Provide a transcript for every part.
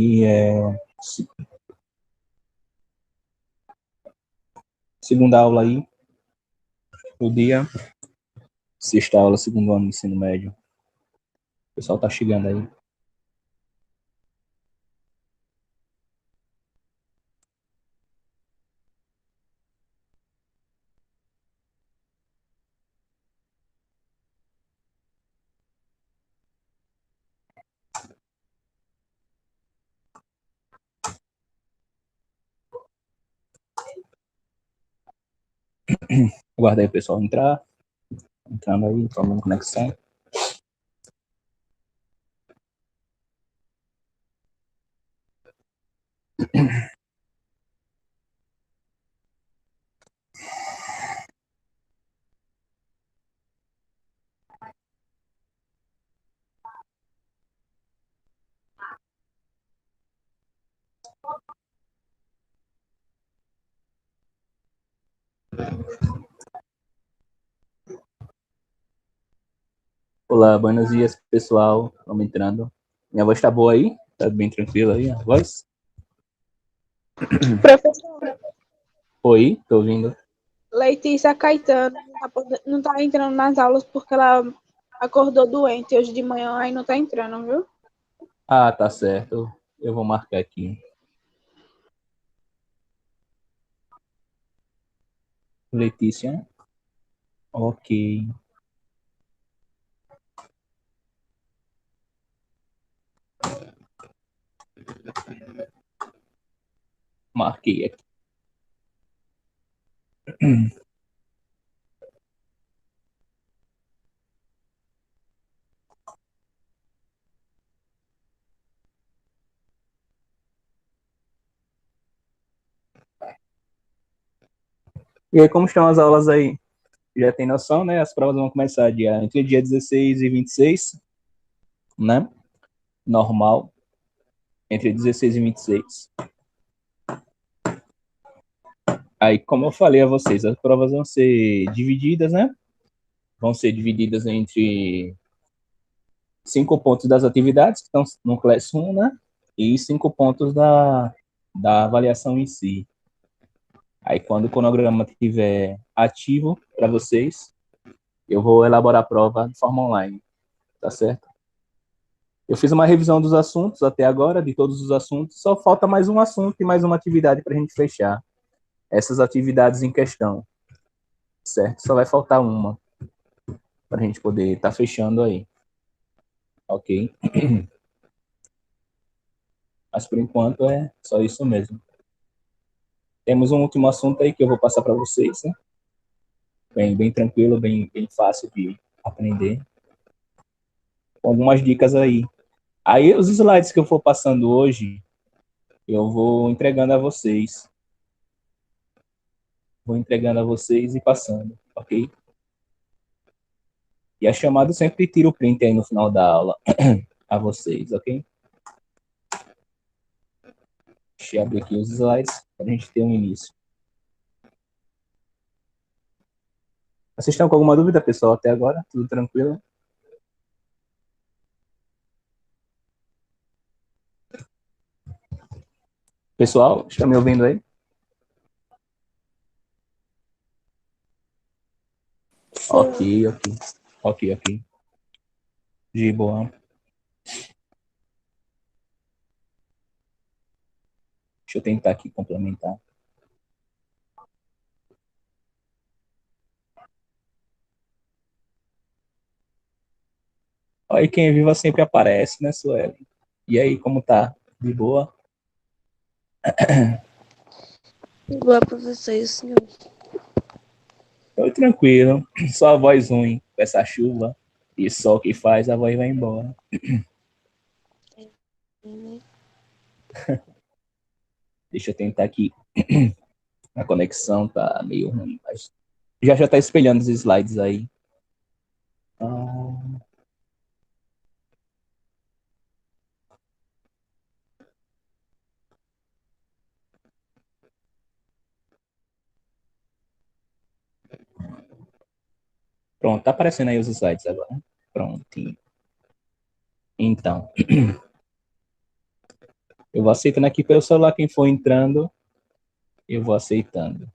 E segunda aula aí, do dia. Sexta aula, segundo ano do ensino médio. O pessoal tá chegando aí. Aguarda aí o pessoal entrar. Entrando aí, formando conexão. Olá, buenos dias, pessoal. Vamos entrando. Minha voz tá boa aí? Tá bem tranquila aí a voz? Professor, Oi, tô ouvindo. Letícia Caetano não tá entrando nas aulas porque ela acordou doente hoje de manhã, aí não tá entrando, viu? Ah, tá certo. Eu vou marcar aqui. Letícia. Ok. Marquei aqui. E aí, como estão as aulas aí? Já tem noção, né? As provas vão começar entre dia 16 e 26, né? Normal. Entre 16 e 26. Aí, como eu falei a vocês, as provas vão ser divididas, né? Vão ser divididas entre 5 pontos das atividades que estão no Classroom, né? E 5 pontos da avaliação em si. Aí, quando o cronograma estiver ativo para vocês, eu vou elaborar a prova de forma online, tá certo? Eu fiz uma revisão dos assuntos até agora, de todos os assuntos, só falta mais um assunto e mais uma atividade para a gente fechar essas atividades em questão, certo? Só vai faltar uma para a gente poder estar fechando aí, ok? Mas por enquanto é só isso mesmo. Temos um último assunto aí que eu vou passar para vocês, né? Bem tranquilo, bem fácil de aprender. Com algumas dicas aí. Aí os slides que eu for passando hoje, eu vou entregando a vocês. Vou entregando a vocês e passando, ok? E a chamada sempre tira o print aí no final da aula a vocês, ok? Deixa eu abrir aqui os slides para a gente ter um início. Vocês estão com alguma dúvida, pessoal, até agora? Tudo tranquilo? Pessoal, está me ouvindo aí? Sim. Ok. De boa. Deixa eu tentar aqui complementar. Aí quem é viva sempre aparece, né, Sueli? E aí, como tá? De boa? Boa, professor, e o senhor? Eu tranquilo. Só a voz ruim com essa chuva e sol que faz, a voz vai embora. Deixa eu tentar aqui. A conexão tá meio ruim, mas já tá espelhando os slides aí. Ah, pronto, tá aparecendo aí os slides agora. Prontinho. Então, Eu vou aceitando aqui pelo celular, quem for entrando, eu vou aceitando.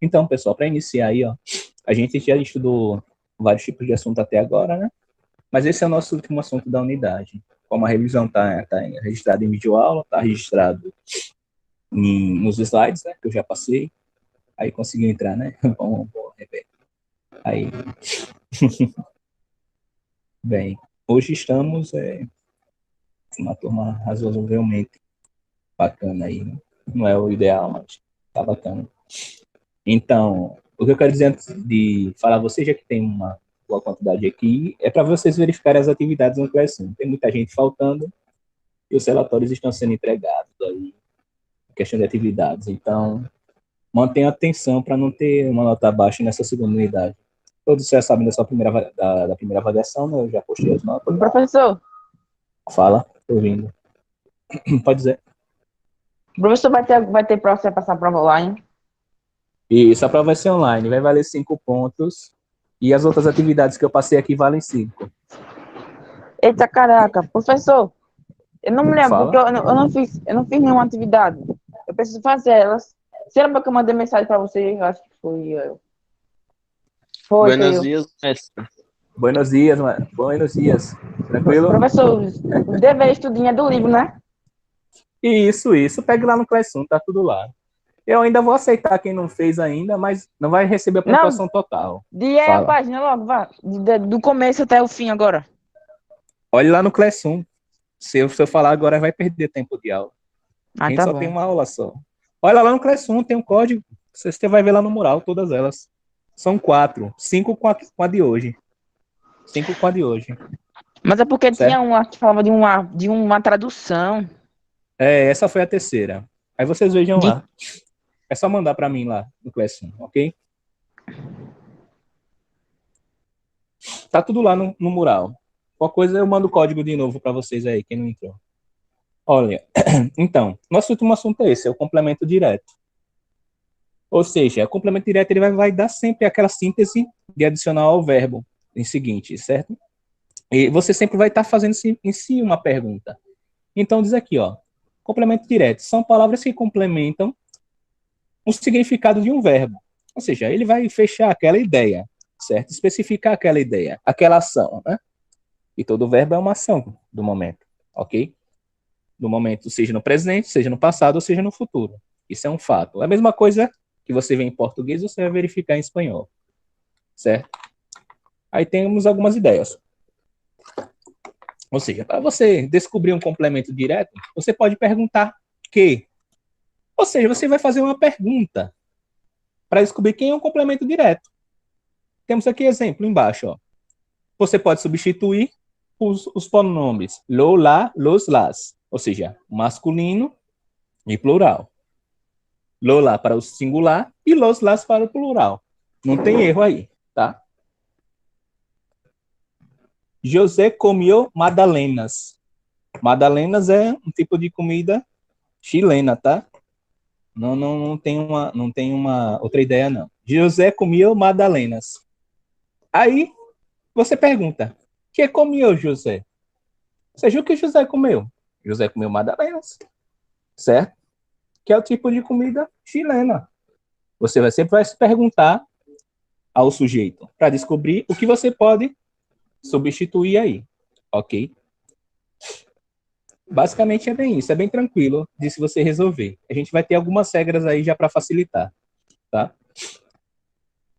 Então, pessoal, para iniciar aí, ó, a gente já estudou vários tipos de assunto até agora, né? Mas esse é o nosso último assunto da unidade. Como a revisão está registrada em videoaula, está registrado nos slides, né, que eu já passei. Aí conseguiu entrar, né? Bom, Rebeca. Aí. Bem, hoje estamos uma turma razoavelmente bacana aí, né? Não é o ideal, mas tá bacana. Então, o que eu quero dizer antes de falar a vocês, já que tem uma boa quantidade aqui, é para vocês verificarem as atividades no Classroom. Tem muita gente faltando e os relatórios estão sendo entregados aí, questão de atividades. Então, mantenha atenção para não ter uma nota baixa nessa segunda unidade. Todos já sabem da primeira avaliação, né? Eu já postei as notas. Professor. Fala, tô ouvindo. Pode dizer. O professor vai ter prova para passar a prova online? Isso, a prova vai ser online, vai valer 5 pontos. E as outras atividades que eu passei aqui valem 5. Eita, caraca. Professor, eu não me lembro, Fala. porque eu não fiz nenhuma atividade. Eu preciso fazer elas. Você lembra que eu mandei mensagem para você? Eu acho que foi eu. Buenos dias, mestre. Buenos dias, mano. Buenos dias. Tranquilo? Professor, o dever estudinho é do livro, né? Isso. Pegue lá no Classroom, tá tudo lá. Eu ainda vou aceitar quem não fez ainda, mas não vai receber a pontuação total. De a página logo, vá. Do começo até o fim agora. Olhe lá no Classroom. Se eu falar agora, vai perder tempo de aula. A gente tá só bom. tem uma aula só. Olha lá no Classroom, tem um código. Você vai ver lá no mural, todas elas. São 4. 5 com a de hoje. 5 com a de hoje. Mas é porque certo? tinha uma que falava de uma tradução. Essa foi a terceira. Aí vocês vejam lá. É só mandar para mim lá no Classroom, ok? Tá tudo lá no mural. Qualquer coisa eu mando o código de novo para vocês aí, quem não entrou. Olha, então, nosso último assunto é esse, é o complemento direto. Ou seja, o complemento direto ele vai dar sempre aquela síntese de adicional ao verbo em seguinte, certo? E você sempre vai estar fazendo em si uma pergunta. Então diz aqui, ó, complemento direto são palavras que complementam o significado de um verbo. Ou seja, ele vai fechar aquela ideia, certo? Especificar aquela ideia, aquela ação, né? E todo verbo é uma ação do momento, ok? No momento, seja no presente, seja no passado, ou seja no futuro. Isso é um fato. É a mesma coisa que você vê em português, você vai verificar em espanhol, certo? Aí temos algumas ideias. Ou seja, para você descobrir um complemento direto, você pode perguntar que. Ou seja, você vai fazer uma pergunta para descobrir quem é um complemento direto. Temos aqui exemplo embaixo, ó. Você pode substituir os pronomes lo, la, los, las, ou seja, masculino e plural. Lo, la para o singular e los, las para o plural. Não tem erro aí, tá? José comeu madalenas. Madalenas é um tipo de comida chilena, tá? Não tem uma outra ideia, não. José comeu madalenas. Aí você pergunta, o que comeu José? Seja o que José comeu? José comeu madalenas, certo? Que é o tipo de comida chilena. Você sempre vai se perguntar ao sujeito para descobrir o que você pode substituir aí, ok? Basicamente é bem isso, é bem tranquilo de se você resolver. A gente vai ter algumas regras aí já para facilitar, tá?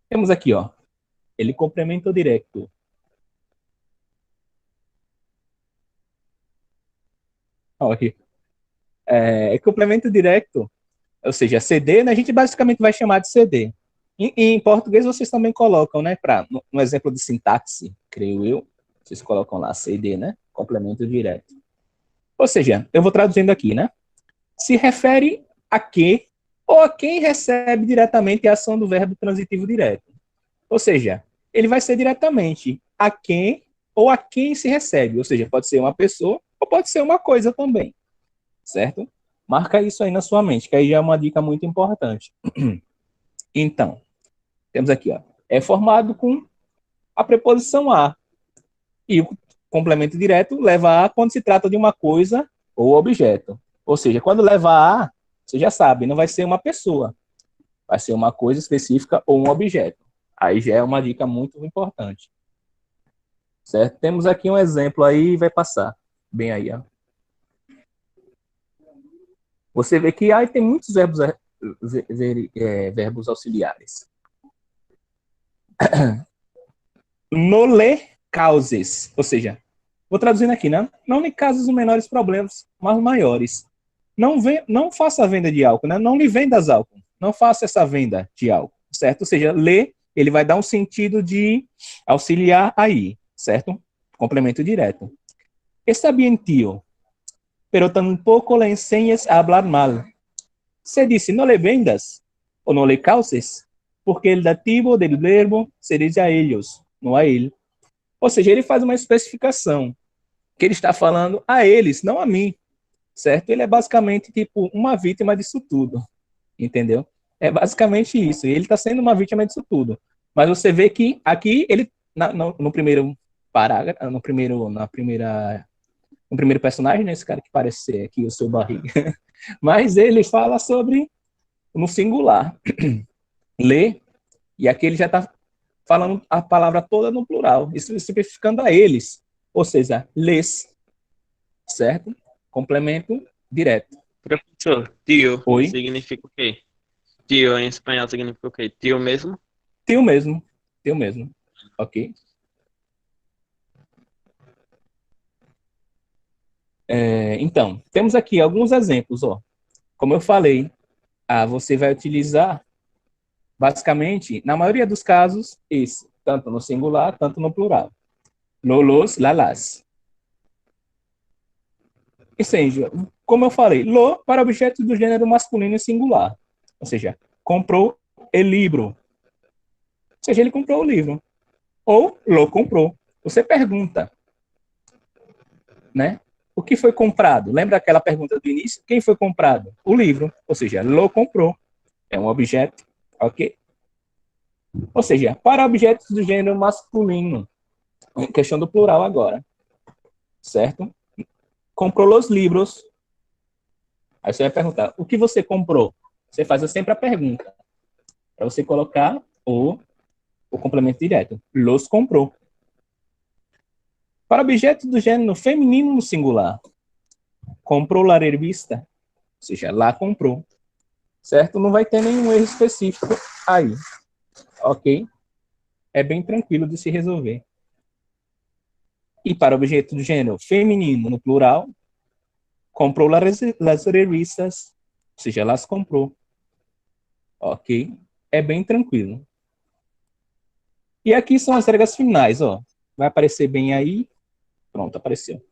Temos aqui, ó, ele complementa o direto. Ó, aqui. Complemento direto, ou seja, CD, né, a gente basicamente vai chamar de CD. Em português vocês também colocam, né, no exemplo de sintaxe, creio eu, vocês colocam lá CD, né, complemento direto. Ou seja, eu vou traduzindo aqui, né, se refere a que ou a quem recebe diretamente a ação do verbo transitivo direto. Ou seja, ele vai ser diretamente a quem ou a quem se recebe, ou seja, pode ser uma pessoa ou pode ser uma coisa também, certo? Marca isso aí na sua mente, que aí já é uma dica muito importante. Então, temos aqui, ó, é formado com a preposição a. E o complemento direto leva a quando se trata de uma coisa ou objeto. Ou seja, quando leva a, você já sabe, não vai ser uma pessoa. Vai ser uma coisa específica ou um objeto. Aí já é uma dica muito importante. Certo? Temos aqui um exemplo aí, vai passar. Bem aí, ó. Você vê que aí tem muitos verbos auxiliares. No lhe causes, ou seja, vou traduzindo aqui, né? Não lhe causes os menores problemas, mas maiores. Não faça a venda de álcool, né? Não lhe vendas álcool. Não faça essa venda de álcool, certo? Ou seja, lhe, ele vai dar um sentido de auxiliar aí, certo? Complemento direto. Está bien, tío, pero tampoco le enseñes a hablar mal. Se dice no le vendas o no le causes, porque el dativo del verbo se diz a ellos, não a ele. Ou seja, ele faz uma especificação que ele está falando a eles, não a mim, certo? Ele é basicamente tipo uma vítima disso tudo, entendeu? É basicamente isso. Ele está sendo uma vítima disso tudo. Mas você vê que aqui ele no primeiro parágrafo, no primeiro personagem, né, esse cara que parece ser aqui o seu barriga, mas ele fala sobre no singular, lê, e aqui ele já está falando a palavra toda no plural, isso simplificando a eles, ou seja, lês, certo? Complemento direto. Professor, tio Oi? significa o quê? Tio em espanhol significa o quê? Tio mesmo? Tio mesmo, ok? Então, temos aqui alguns exemplos, ó. Como eu falei, você vai utilizar, basicamente, na maioria dos casos, esse, tanto no singular, tanto no plural. Lolos, lalas. Ou seja, como eu falei, lo para objetos do gênero masculino e singular. Ou seja, comprou o livro. Ou seja, ele comprou o livro. Ou lo comprou. Você pergunta, né? O que foi comprado? Lembra aquela pergunta do início? Quem foi comprado? O livro. Ou seja, lo comprou. É um objeto, ok? Ou seja, para objetos do gênero masculino, questão do plural agora, certo? Comprou os livros. Aí você vai perguntar, o que você comprou? Você faz sempre a pergunta, para você colocar o complemento direto. Los comprou. Para objetos do gênero feminino no singular, comprou la revista, ou seja, lá comprou, certo? Não vai ter nenhum erro específico aí, ok? É bem tranquilo de se resolver. E para objeto do gênero feminino no plural, comprou las revistas, ou seja, las comprou, ok? É bem tranquilo. E aqui são as regras finais, ó. Vai aparecer bem aí. Pronto, apareceu.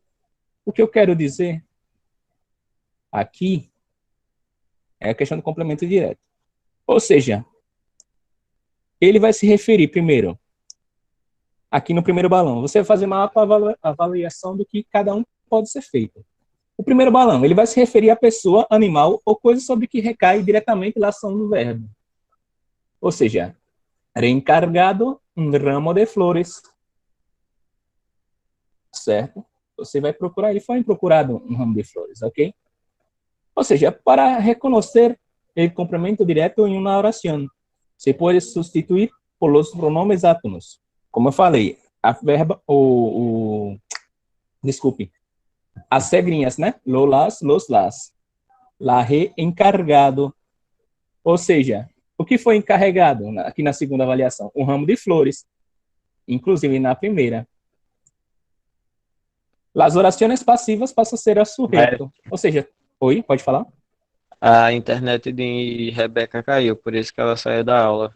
O que eu quero dizer aqui é a questão do complemento direto. Ou seja, ele vai se referir primeiro, aqui no primeiro balão, você vai fazer uma avaliação do que cada um pode ser feito. O primeiro balão, ele vai se referir à pessoa, animal ou coisa sobre que recai diretamente a ação do verbo. Ou seja, reencargado um ramo de flores. Certo? Você vai procurar, ele foi procurado um ramo de flores, ok? Ou seja, para reconhecer o complemento direto em uma oração, você pode substituir por os pronomes átonos. Como eu falei, a verba, desculpe, as regrinhas, né? Lo, las, los, las. La re, encargado. Ou seja, o que foi encarregado aqui na segunda avaliação? Um ramo de flores. Inclusive na primeira. As orações passivas passam a ser a sujeito. Ou seja, oi, pode falar? A internet de Rebeca caiu, por isso que ela saiu da aula.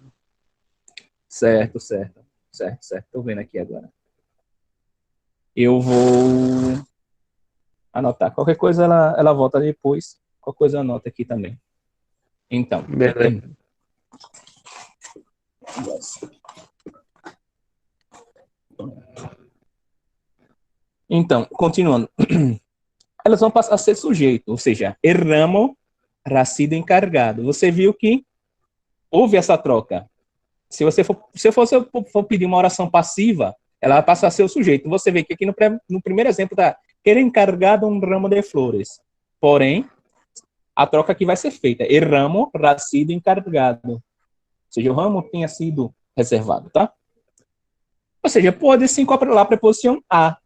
Certo. Estou vendo aqui agora. Eu vou anotar. Qualquer coisa ela volta depois. Qualquer coisa anota aqui também. Então. Beleza. Então, continuando. elas vão passar a ser sujeito, ou seja, el ramo ha sido encargado. Você viu que houve essa troca. Se você for pedir uma oração passiva, ela vai passar a ser o sujeito. Você vê que aqui no primeiro exemplo está el encargado um ramo de flores. Porém, a troca aqui vai ser feita. El ramo ha sido encargado. Ou seja, o ramo tenha sido reservado, tá? Ou seja, pode se incorporar a preposição a.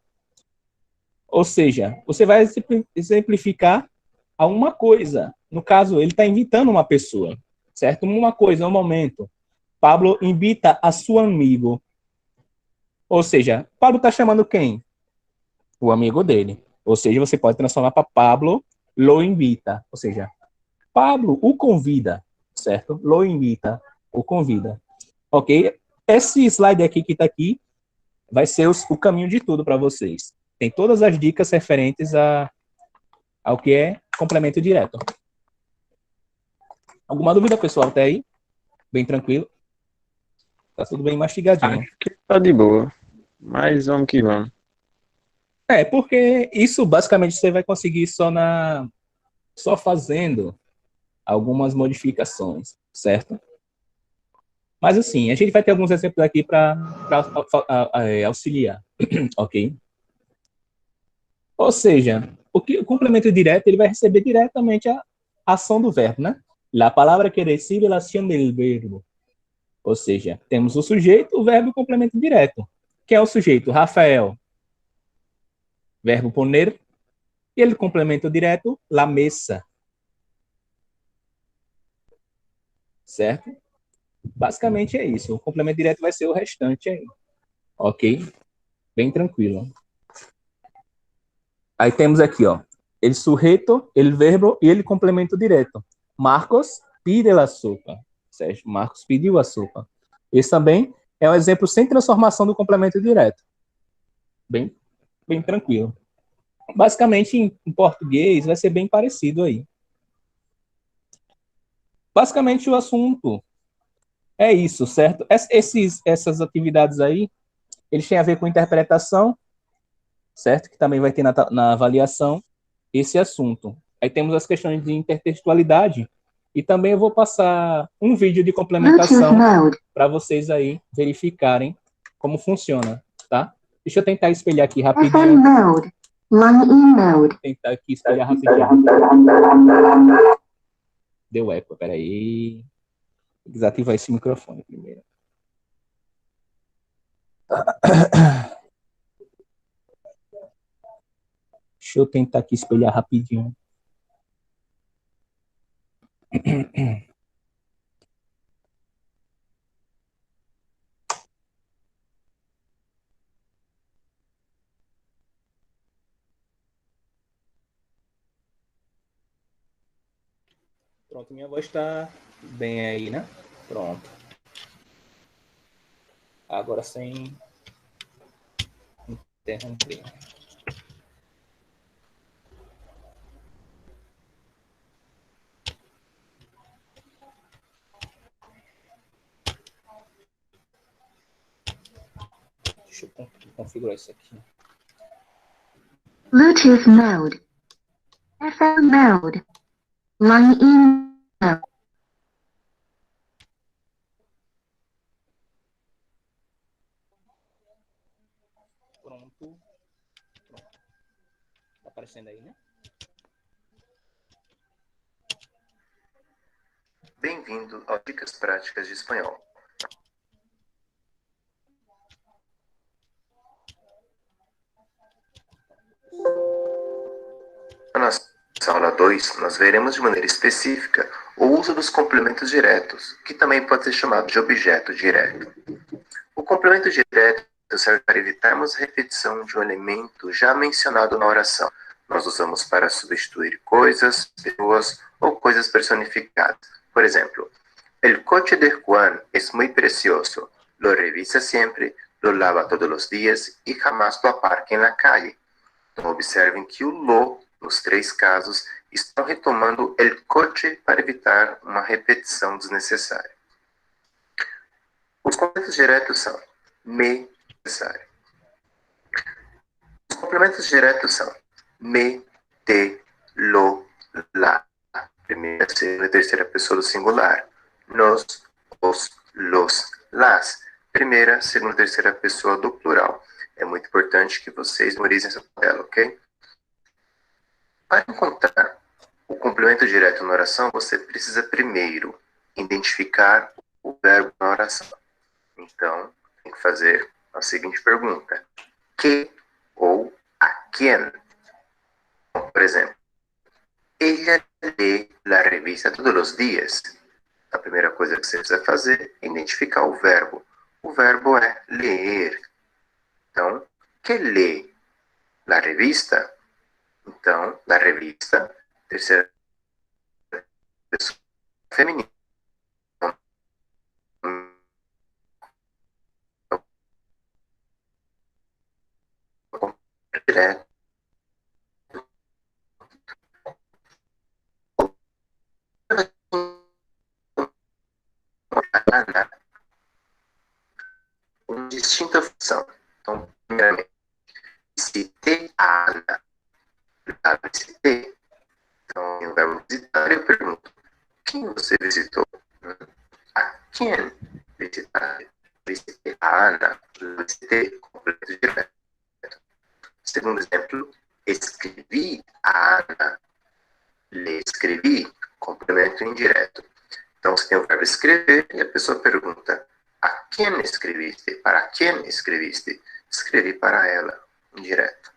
Ou seja, você vai exemplificar a uma coisa. No caso, ele está invitando uma pessoa, certo? Uma coisa, um momento. Pablo invita a seu amigo. Ou seja, Pablo está chamando quem? O amigo dele. Ou seja, você pode transformar para Pablo lo invita. Ou seja, Pablo o convida, certo? Lo invita, o convida. Ok? Esse slide aqui que está aqui vai ser o caminho de tudo para vocês. Tem todas as dicas referentes ao que é complemento direto. Alguma dúvida, pessoal? Até aí? Bem tranquilo? Tá tudo bem mastigadinho. Acho que tá de boa. Mas vamos que vamos. Porque isso basicamente você vai conseguir só fazendo algumas modificações, certo? Mas assim, a gente vai ter alguns exemplos aqui para auxiliar, ok? Ou seja, o complemento direto ele vai receber diretamente a ação do verbo, né? La palavra que recibe la acción del verbo. Ou seja, temos o sujeito, o verbo e o complemento direto. Quem é o sujeito? Rafael. Verbo poner. E ele complemento direto, la mesa. Certo? Basicamente é isso. O complemento direto vai ser o restante aí. Ok? Bem tranquilo. Aí temos aqui, ó. El sujeito, el verbo e ele complemento direto. Marcos pide el açúcar. Certo? Marcos pediu açúcar. Esse também é um exemplo sem transformação do complemento direto. Bem tranquilo. Basicamente, em português, vai ser bem parecido aí. Basicamente, o assunto é isso, certo? Essas atividades aí, eles têm a ver com interpretação, certo? Que também vai ter na avaliação esse assunto. Aí temos as questões de intertextualidade e também eu vou passar um vídeo de complementação para vocês aí verificarem como funciona, tá? Deixa eu tentar espelhar aqui rapidinho. Vou tentar aqui espelhar rapidinho. Deu eco, peraí. Vou desativar esse microfone primeiro. Deixa eu tentar aqui espelhar rapidinho. Pronto, minha voz está bem aí, né? Pronto. Agora sem interromper. Deixa eu configurar isso aqui. Bluetooth mode. FM mode. Line in mode. Pronto. Tá aparecendo aí, né? Bem-vindo ao Dicas Práticas de Espanhol. Na nossa aula 2, nós veremos de maneira específica o uso dos complementos diretos, que também pode ser chamado de objeto direto. O complemento direto serve para evitarmos a repetição de um elemento já mencionado na oração. Nós usamos para substituir coisas, pessoas ou coisas personificadas. Por exemplo, el coche de Juan es muy precioso, lo revisa siempre, lo lava todos los días y jamás lo aparca en la calle. Então, observem que o lo, nos três casos, estão retomando el coche para evitar uma repetição desnecessária. Os complementos diretos são me, necessário. Os complementos diretos são me, te, lo, la. Primeira, segunda e terceira pessoa do singular. Nos, os, los, las. Primeira, segunda e terceira pessoa do plural. É muito importante que vocês memorizem essa tabela, ok? Para encontrar o complemento direto na oração, você precisa primeiro identificar o verbo na oração. Então, tem que fazer a seguinte pergunta: que ou a quem? Então, por exemplo, ella lee la revista todos os dias. A primeira coisa que você precisa fazer é identificar o verbo. O verbo é ler. Então, que lê la revista? Então, la revista, terceira pessoa feminina. Direto. Uma distinta função. Então, primeiramente, visitei a Ana. Visitei. Então, em um verbo visitar, eu pergunto: quem você visitou? A quem visitar? Visitei a Ana. Visitei, completo direto. Segundo exemplo, escrevi a Ana. Le escrevi, complemento indireto. Então, você tem o verbo escrever e a pessoa pergunta: a quem escreviste? Para quem escreviste? Escrevi para ela, indireto.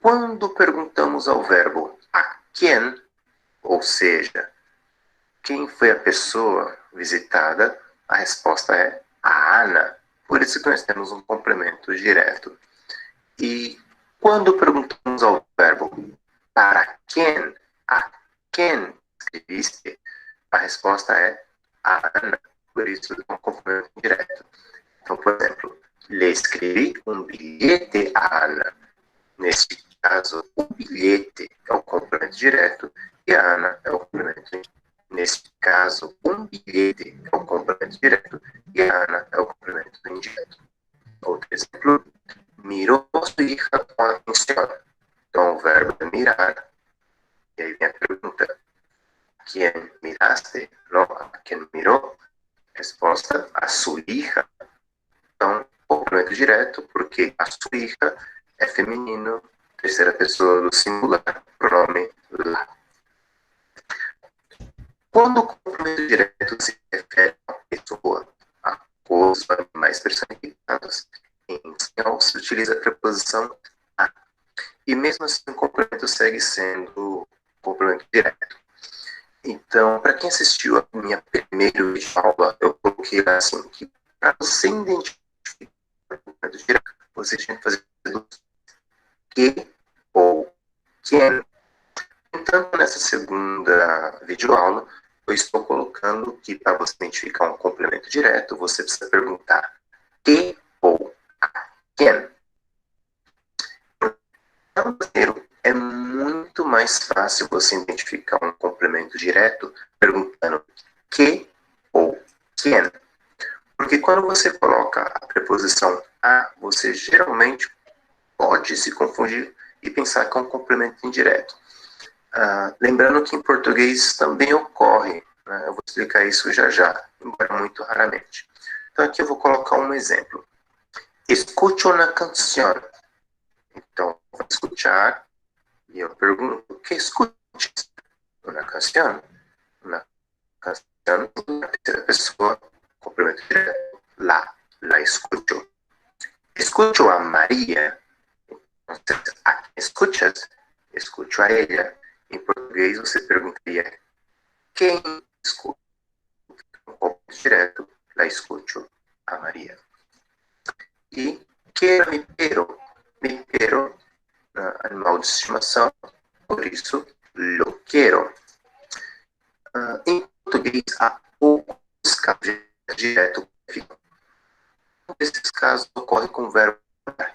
Quando perguntamos ao verbo a quem, ou seja, quem foi a pessoa visitada, a resposta é a Ana. Por isso que nós temos um complemento direto. E quando perguntamos ao verbo para quem, a quem escreviste, a resposta é a Ana. Por isso é um complemento direto. Então, por exemplo, le escrevi um bilhete a Ana. Neste caso, o bilhete é o complemento direto e a Ana é o complemento indireto. Neste caso, um bilhete é o complemento direto e a Ana é o complemento indireto. Outro exemplo, mirou sua hija com atenção. Então, o verbo é mirar. E aí vem a pergunta: quem miraste? Não, quem mirou? Resposta: a sua hija. Então, complemento direto, porque a sua hija é feminino, terceira pessoa do singular, pronome lá. Quando o complemento direto se refere a uma pessoa, a coisas ou animais personificados, em espanhol se utiliza a preposição a. E mesmo assim, o complemento segue sendo complemento direto. Então, para quem assistiu a minha primeira aula, eu coloquei assim, que para você identificar o complemento direto, você tinha que fazer que ou quem. Então, nessa segunda videoaula, eu estou colocando que para você identificar um complemento direto, você precisa perguntar que ou a quem. No brasileiro, é muito mais fácil você identificar um complemento direto perguntando que ou quem. Porque quando você coloca a preposição a, você geralmente pode se confundir e pensar que é um complemento indireto. Lembrando que em português também ocorre, né? Eu vou explicar isso já, embora muito raramente. Então aqui eu vou colocar um exemplo. Escucho una canción. Então, vou escutar e eu pergunto: que escuches? Una canción. Una canción, na terceira pessoa, complemento direto. La escucho. Escucho a Maria. Então, a quem escuchas? Escucho a ella. Em português, você perguntaria: quem escuta? Complemento direto. La escucho a Maria. E quiero mi perro. Mi perro, animal de estimação, por isso, lo quero. Em português, há poucos casos direto. Um desses casos ocorre com o verbo.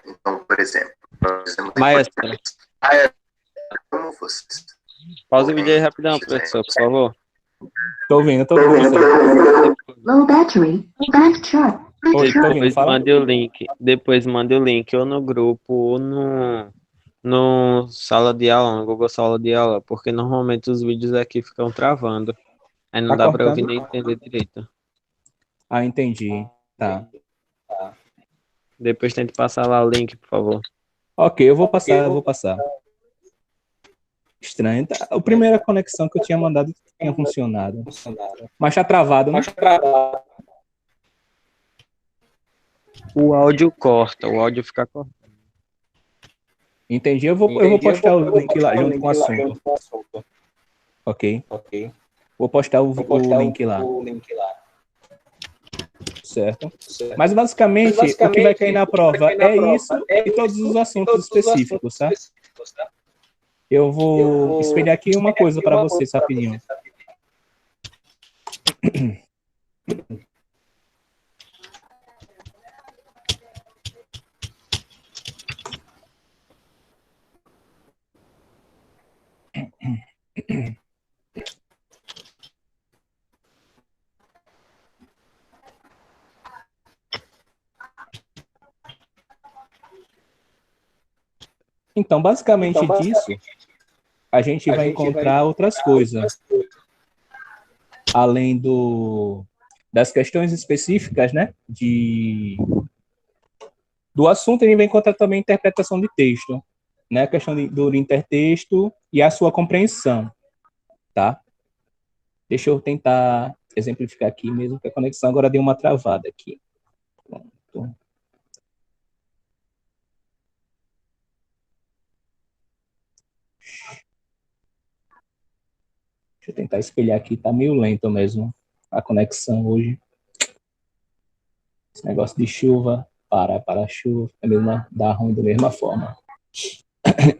Então, por exemplo, nós dizemos Maestro, como vocês. pausa o vídeo aí rapidão, professor, por favor. Tô ouvindo você. Low battery. Back chart. Oi, tô ouvindo, Depois fala. mande o link. Depois mande o link ou no grupo ou no sala de aula, no Google Sala de Aula, porque normalmente os vídeos aqui ficam travando. Aí não Tá dá pra ouvir cortando? nem entender direito. Ah, entendi. Tá. Depois tente passar lá o link, por favor. Ok, eu vou passar, eu vou passar. Estranho. Tá? A primeira conexão que eu tinha mandado tinha funcionado. Mas tá travado, né? O áudio corta, o áudio fica cortado. Entendi. Eu vou postar o link lá junto com o assunto. Ok. Vou postar o link lá. Certo? Mas basicamente, o que vai cair na prova é isso e todos os assuntos específicos, tá? Eu vou espelhar aqui uma coisa para vocês rapidinho. Então, basicamente disso, a gente vai encontrar outras coisas. Além das questões específicas, né? Do assunto, a gente vai encontrar também interpretação de texto, né? A questão do intertexto e a sua compreensão, tá? Deixa eu tentar exemplificar aqui mesmo, que a conexão agora deu uma travada aqui. Pronto. Deixa eu tentar espelhar aqui, tá meio lento mesmo a conexão hoje. Esse negócio de chuva, para chuva, é mesmo, dá ruim da mesma forma.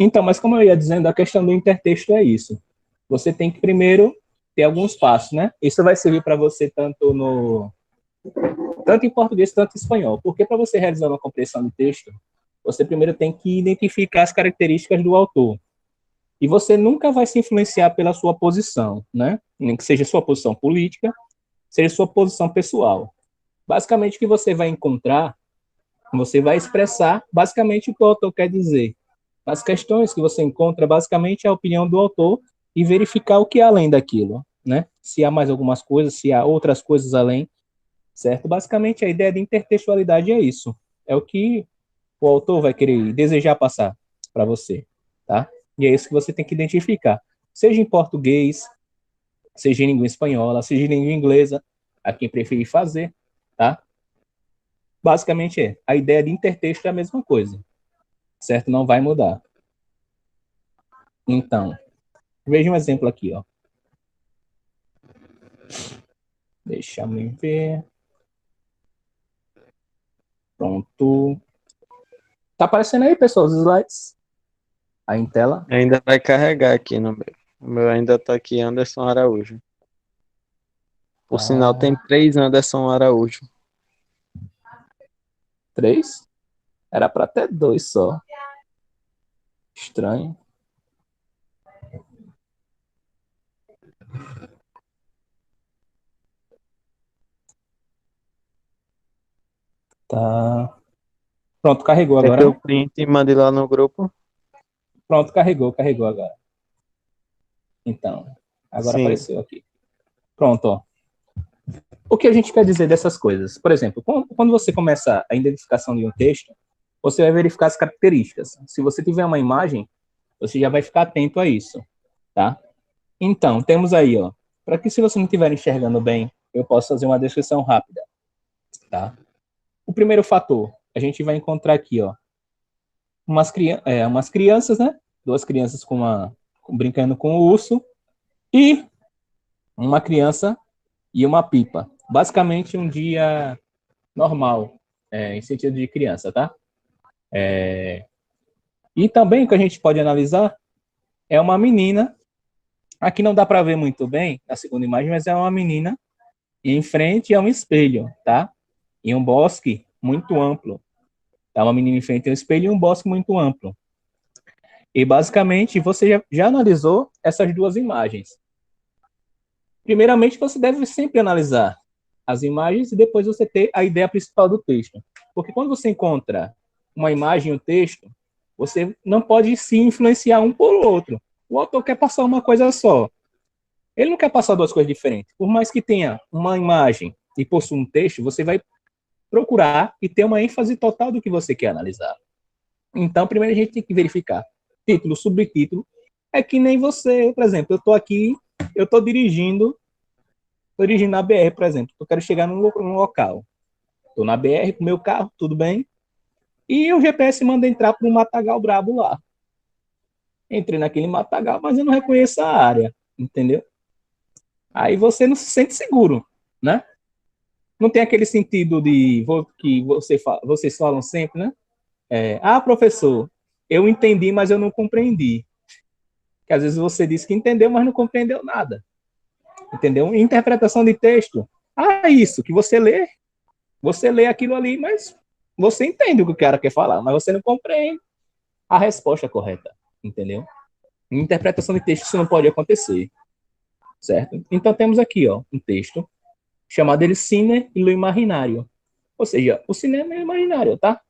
Então, mas como eu ia dizendo, a questão do intertexto é isso. Você tem que primeiro ter alguns passos, né? Isso vai servir para você tanto em português, tanto em espanhol. Porque para você realizar uma compreensão de texto, você primeiro tem que identificar as características do autor. E você nunca vai se influenciar pela sua posição, né? Nem que seja sua posição política, seja sua posição pessoal. Basicamente, o que você vai encontrar, você vai expressar basicamente o que o autor quer dizer. As questões que você encontra, basicamente, é a opinião do autor e verificar o que há além daquilo, né? Se há mais algumas coisas, se há outras coisas além, certo? Basicamente, a ideia de intertextualidade é isso. É o que o autor vai querer desejar passar para você, tá? E é isso que você tem que identificar. Seja em português, seja em língua espanhola, seja em língua inglesa, a quem preferir fazer, tá? Basicamente a ideia de intertexto é a mesma coisa, certo? Não vai mudar. Então, veja um exemplo aqui, ó. Deixa eu ver. Pronto. Tá aparecendo aí, pessoal, os slides? Aí em tela. Ainda vai carregar aqui no meu. O meu ainda tá aqui, Anderson Araújo. Por sinal, tem 3 Anderson Araújo. 3? Era para ter 2 só. Estranho. Tá. Pronto, carregou Quer agora, que eu né? print e mande lá no grupo? Pronto, carregou agora. Então, agora Sim. apareceu aqui. Pronto, ó. O que a gente quer dizer dessas coisas? Por exemplo, quando você começa a identificação de um texto, você vai verificar as características. Se você tiver uma imagem, você já vai ficar atento a isso, tá? Então, temos aí, ó, para que se você não estiver enxergando bem, eu posso fazer uma descrição rápida, tá? O primeiro fator, a gente vai encontrar aqui, ó, umas crianças, né? 2 crianças brincando com o urso e uma criança e uma pipa. Basicamente, um dia normal, em sentido de criança, tá? E também o que a gente pode analisar é uma menina, aqui não dá para ver muito bem na segunda imagem, mas é uma menina e em frente a um espelho, tá? E um bosque muito amplo. Tá? Uma menina em frente a um espelho e um bosque muito amplo. E basicamente você já analisou essas 2 imagens. Primeiramente, você deve sempre analisar as imagens e depois você ter a ideia principal do texto. Porque quando você encontra uma imagem e um texto, Você não pode se influenciar um por outro. O autor quer passar uma coisa só. Ele não quer passar duas coisas diferentes. Por mais que tenha uma imagem e possua um texto, você vai procurar e ter uma ênfase total do que você quer analisar. Então, primeiro a gente tem que verificar título, subtítulo. É que nem você, por exemplo, eu estou aqui, eu estou dirigindo a BR, por exemplo. Eu quero chegar num local. Estou na BR com meu carro, tudo bem. E o GPS manda entrar para um matagal brabo lá. Entrei naquele matagal, mas eu não reconheço a área, entendeu? Aí você não se sente seguro, né? Não tem aquele sentido que vocês falam sempre, né? Professor, eu entendi, mas eu não compreendi. Que às vezes você disse que entendeu, mas não compreendeu nada. Entendeu? Interpretação de texto. Isso, que você lê aquilo ali, mas você entende o que o cara quer falar, mas você não compreende a resposta correta, entendeu? Em interpretação de texto isso não pode acontecer, certo? Então temos aqui, um texto chamado El Cine y lo Imaginario. Ou seja, o cinema é imaginário, tá?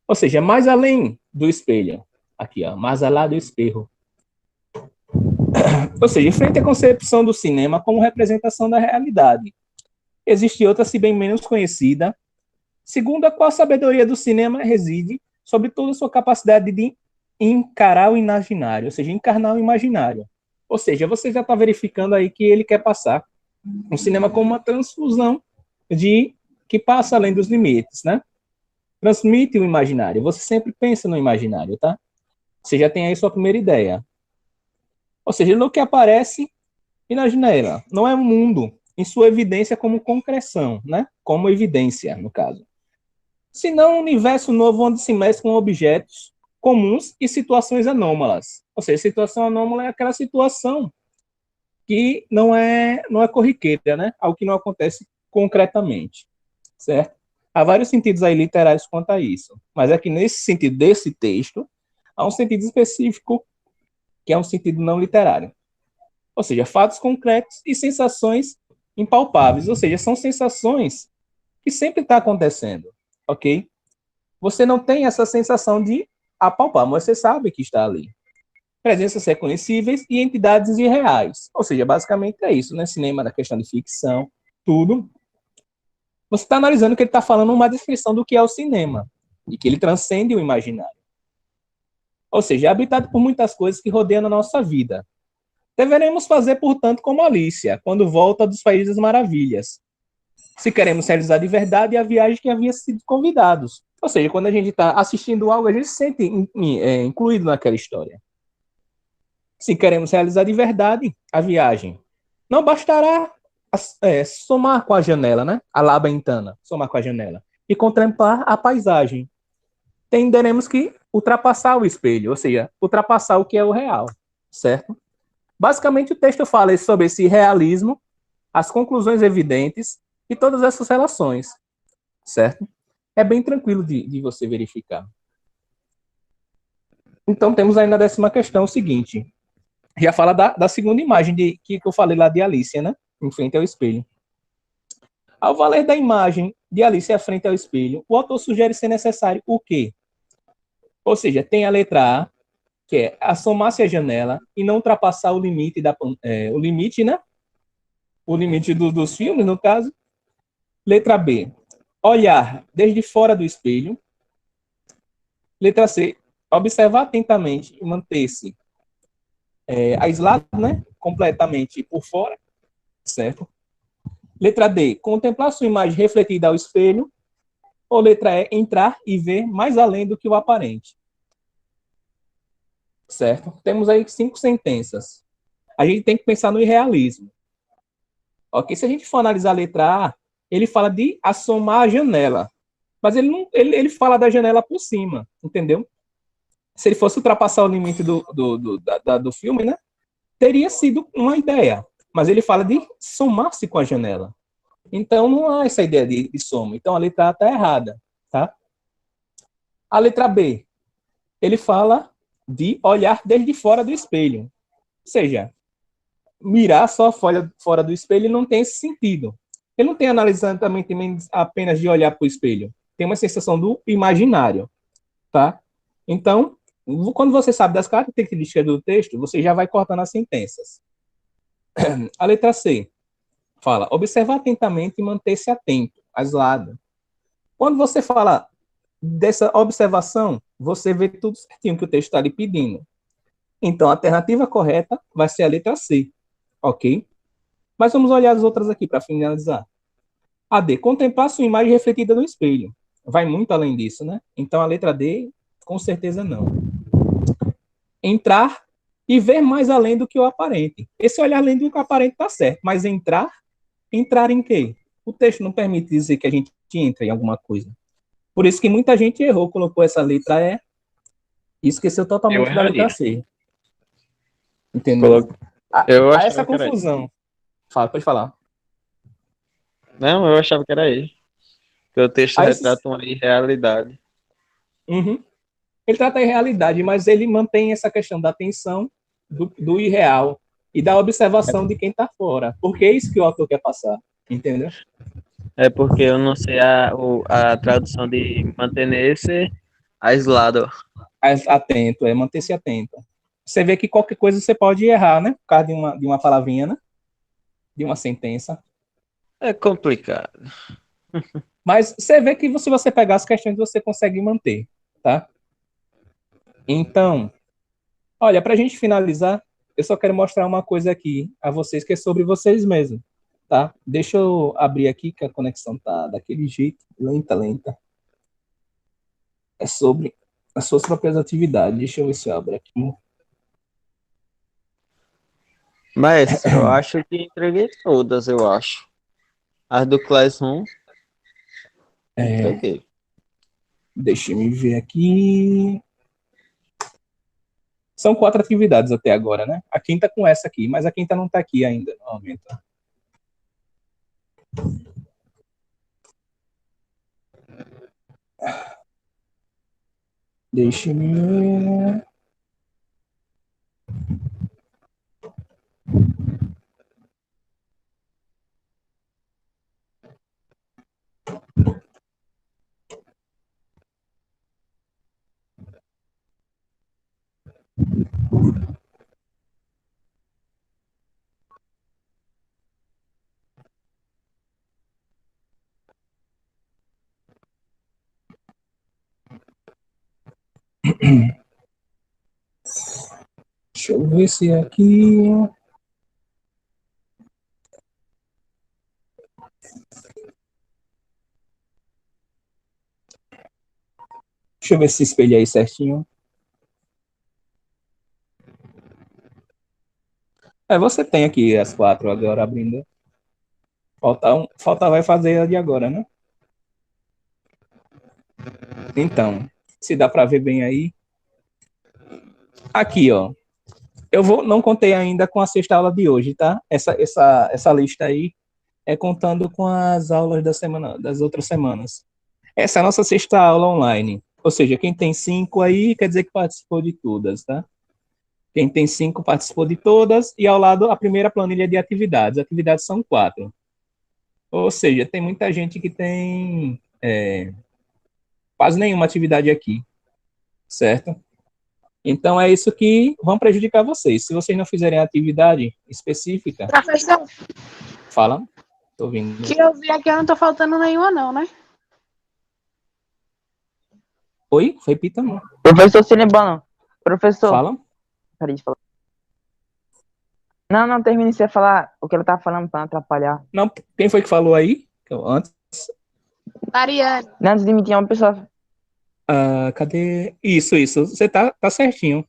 Ou seja, mais além do espelho. Aqui, mais além do espelho. Ou seja, em frente à concepção do cinema como representação da realidade. Existe outra, se bem menos conhecida, segundo a qual a sabedoria do cinema reside sobre toda a sua capacidade de encarar o imaginário, ou seja, encarnar o imaginário. Ou seja, você já está verificando aí que ele quer passar o cinema como uma transfusão que passa além dos limites, né? Transmite o imaginário. Você sempre pensa no imaginário, tá? Você já tem aí sua primeira ideia. Ou seja, no que aparece e na janela. Não é o mundo em sua evidência como concreção, né? Como evidência, no caso. Senão um universo novo onde se mesclam objetos comuns e situações anômalas. Ou seja, situação anômala é aquela situação que não é corriqueira, né? Algo que não acontece concretamente, certo? Há vários sentidos aí literários quanto a isso, mas é que nesse sentido desse texto, há um sentido específico que é um sentido não literário. Ou seja, fatos concretos e sensações impalpáveis, ou seja, são sensações que sempre está acontecendo, ok? Você não tem essa sensação de apalpar, mas você sabe que está ali. Presenças reconhecíveis e entidades irreais. Ou seja, basicamente é isso, né? Cinema, na questão de ficção, tudo. Você está analisando que ele está falando uma descrição do que é o cinema e que ele transcende o imaginário. Ou seja, é habitado por muitas coisas que rodeiam a nossa vida. Deveremos fazer, portanto, como Alicia, quando volta dos Países das Maravilhas. Se queremos realizar de verdade a viagem que havia sido convidados. Ou seja, quando a gente está assistindo algo, a gente se sente incluído naquela história. Se queremos realizar de verdade a viagem, não bastará somar com a janela, né? A laba intana, somar com a janela, e contemplar a paisagem. Tenderemos que ultrapassar o espelho, ou seja, ultrapassar o que é o real, certo? Basicamente, o texto fala sobre esse realismo, as conclusões evidentes e todas essas relações, certo? É bem tranquilo de você verificar. Então, temos aí na 10ª questão o seguinte. Já fala da segunda imagem que eu falei lá de Alicia, né? Em frente ao espelho. Ao valer da imagem de Alicia à frente ao espelho, o autor sugere ser necessário o quê? Ou seja, tem a letra A, que é assomar-se à janela e não ultrapassar o limite, o limite, né? O limite dos filmes, no caso. Letra B, olhar desde fora do espelho. Letra C, observar atentamente e manter-se aislado, né? Completamente por fora, certo? Letra D, contemplar sua imagem refletida ao espelho. Ou letra E, entrar e ver mais além do que o aparente. Certo? Temos aí 5 sentenças. A gente tem que pensar no irrealismo. Ok? Se a gente for analisar a letra A, ele fala de assomar a janela. Mas ele fala da janela por cima, entendeu? Se ele fosse ultrapassar o limite do filme, né? Teria sido uma ideia. Mas ele fala de somar-se com a janela. Então, não há essa ideia de soma. Então, a letra A está errada, tá? A letra B, ele fala de olhar desde fora do espelho. Ou seja, mirar só fora do espelho não tem esse sentido. Ele não tem analisando também apenas de olhar para o espelho. Tem uma sensação do imaginário, tá? Então, Quando você sabe das características do texto, você já vai cortando as sentenças. A letra C fala, observar atentamente e manter-se atento, aislado. Quando você fala dessa observação, você vê tudo certinho que o texto está lhe pedindo. Então, a alternativa correta vai ser a letra C, ok? Mas vamos olhar as outras aqui para finalizar. A D, contemplar sua imagem refletida no espelho. Vai muito além disso, né? Então, a letra D, com certeza não. Entrar e ver mais além do que o aparente. Esse olhar além do que o aparente está certo, mas entrar em quê? O texto não permite dizer que a gente entra em alguma coisa. Por isso que muita gente errou, colocou essa letra E e esqueceu Eu totalmente da letra erraria. C. Entendeu? Eu Há achava essa que era confusão. Fala, pode falar. Não, eu achava que era ele. Que o texto Aí, retrata uma irrealidade. Uhum. Ele trata a realidade, mas ele mantém essa questão da atenção do irreal e da observação de quem está fora. Porque é isso que o autor quer passar, entendeu? É porque eu não sei a tradução de manter-se aislado. Atento, manter-se atento. Você vê que qualquer coisa você pode errar, né? Por causa de uma palavrinha, né? De uma sentença. É complicado. Mas você vê que se você pegar as questões, você consegue manter, tá? Então, olha, para a gente finalizar, eu só quero mostrar uma coisa aqui a vocês que é sobre vocês mesmos, tá? Deixa eu abrir aqui que a conexão tá daquele jeito, lenta. É sobre as suas próprias atividades. Deixa eu ver se eu abro aqui. Mestre, eu acho que entreguei todas, eu acho. As do Classroom, entreguei. Deixa eu me ver aqui. São 4 atividades até agora, né? A quinta com essa aqui, mas a quinta não tá aqui ainda, no momento. Deixa eu ver. Deixa eu ver se é aqui. Deixa eu ver se espelha aí certinho. Você tem aqui as 4 agora abrindo. Falta vai fazer a de agora, né? Então, se dá para ver bem aí. Aqui, ó. Não contei ainda com a sexta aula de hoje, tá? Essa lista aí é contando com as aulas das outras semanas. Essa é a nossa sexta aula online. Ou seja, quem tem 5 aí, quer dizer que participou de todas, tá? Quem tem 5 participou de todas, e ao lado a primeira planilha de atividades. Atividades são 4. Ou seja, tem muita gente que tem quase nenhuma atividade aqui, certo? Então é isso que vão prejudicar vocês. Se vocês não fizerem atividade específica... Professor, Fala, tô ouvindo. que eu vi aqui, eu não tô faltando nenhuma não, né? Oi? Repita, não. Professor Cinebano. Professor. Fala. Peraí de falar. Não, termine você falar o que ela tava falando pra não atrapalhar. Não, quem foi que falou aí? Antes? Mariane. Antes de mim tinha uma pessoa. Cadê? Isso. Você tá certinho.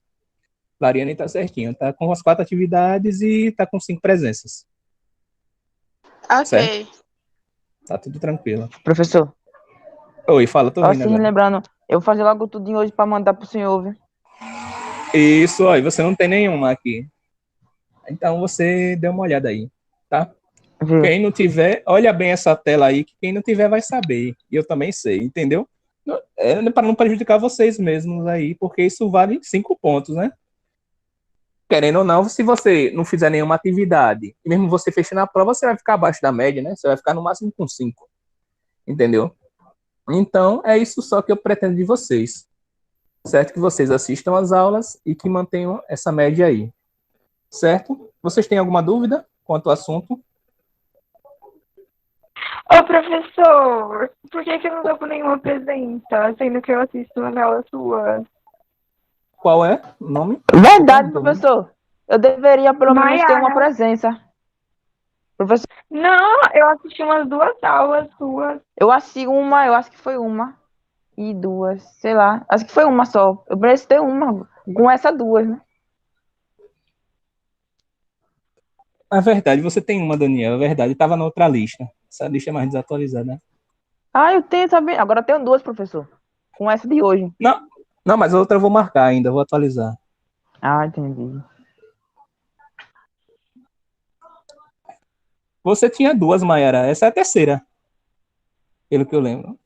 Lariane tá certinho. Tá com as 4 atividades e tá com 5 presenças. Ok. Certo? Tá tudo tranquilo. Professor. Oi, fala, tô ouvindo Assim, agora. lembrando, eu vou fazer logo tudo hoje pra mandar pro senhor, viu? Isso, ó, e você não tem nenhuma aqui. Então você dê uma olhada aí, tá? Viu? Quem não tiver, olha bem essa tela aí, que quem não tiver vai saber. E eu também sei, entendeu? É para não prejudicar vocês mesmos aí, porque isso vale 5 pontos, né? Querendo ou não, se você não fizer nenhuma atividade, e mesmo você fechando a prova, você vai ficar abaixo da média, né? Você vai ficar no máximo com 5. Entendeu? Então, é isso só que eu pretendo de vocês. certo? Que vocês assistam às aulas e que mantenham essa média aí, certo? Vocês têm alguma dúvida quanto ao assunto? Ô, professor, por que eu não dou nenhuma presença, sendo que eu assisto uma aula sua? Qual é o nome? Verdade, professor. Eu deveria pelo menos ter uma Maiara. presença. Professor, Não, eu assisti umas 2 aulas suas. eu assisti uma, eu acho que foi uma. E duas, sei lá. Acho que foi uma só. Eu preciso ter uma com essas duas, né? É verdade, você tem uma, Daniel, é verdade. Estava na outra lista. Essa lista é mais desatualizada, né? Ah, eu tenho também. Agora eu tenho duas, professor. Com essa de hoje. Não, mas a outra eu vou marcar ainda, vou atualizar. Ah, entendi. Você tinha duas, Mayara. Essa é a terceira, pelo que eu lembro.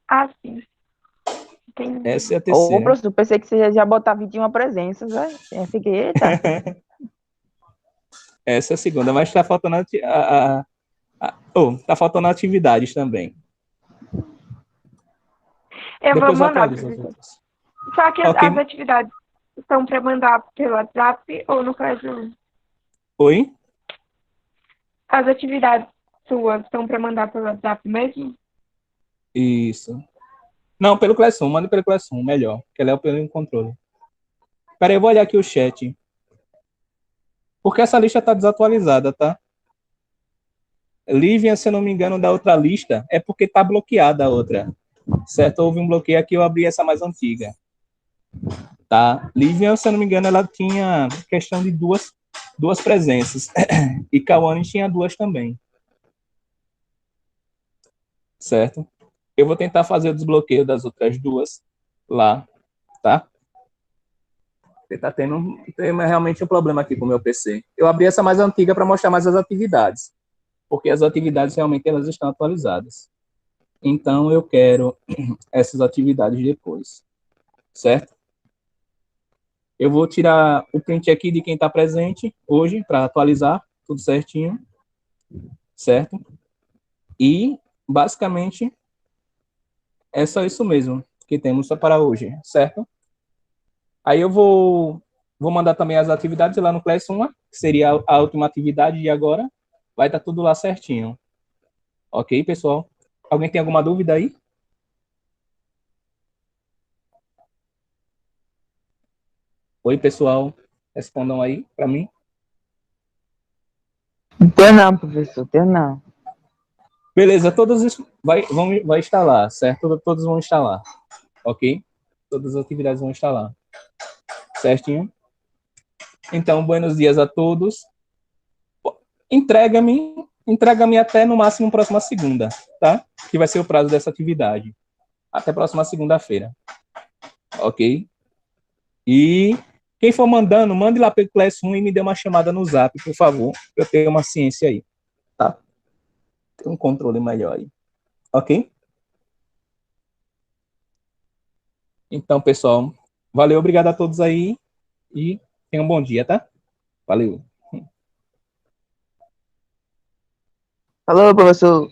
Ah, sim. Entendi. Essa é a Ô, terceira. professor, pensei que você já botava 21 presenças, né? Eu fiquei, eita. Essa é a segunda, mas tá faltando tá faltando atividades também. Eu vou Depois eu mandar, atualizo as professor. outras. Só que Ok. as atividades são para mandar pelo WhatsApp ou no Classroom? Oi? As atividades suas são para mandar pelo WhatsApp mesmo? Isso. Não, pelo Classroom, manda pelo Classroom, melhor, que ela é pelo controle. Peraí, eu vou olhar aqui o chat. Porque essa lista tá desatualizada, tá? Lívia, se eu não me engano, da outra lista, é porque tá bloqueada a outra. Certo? Houve um bloqueio aqui, eu abri essa mais antiga. Tá? Lívia, se eu não me engano, ela tinha questão de duas presenças. E Cauane tinha duas também. Certo? Eu vou tentar fazer o desbloqueio das outras duas lá, tá? Porque tá tendo realmente um problema aqui com o meu PC. Eu abri essa mais antiga para mostrar mais as atividades, porque as atividades realmente elas estão atualizadas. Então eu quero essas atividades depois, certo? Eu vou tirar o print aqui de quem está presente hoje para atualizar tudo certinho, certo? E basicamente é só isso mesmo que temos para hoje, certo? Aí eu vou mandar também as atividades lá no Classroom, que seria a última atividade de agora. Vai estar tudo lá certinho. Ok, pessoal? Alguém tem alguma dúvida aí? Oi, pessoal. Respondam aí para mim. Tem não, professor, tem não. Beleza, todos isso vai estar lá, certo? Todos vão estar lá. Ok? Todas as atividades vão estar lá. Certinho? Então, buenos dias a todos. Entrega-me até no máximo próxima segunda, tá? Que vai ser o prazo dessa atividade. Até próxima segunda-feira. Ok? E quem for mandando, mande lá pelo Classroom e me dê uma chamada no Zap, por favor, para eu ter uma ciência aí, tá? Ter um controle melhor aí. Ok? Então, pessoal, valeu, obrigado a todos aí e tenham um bom dia, tá? Valeu. Falou, professor.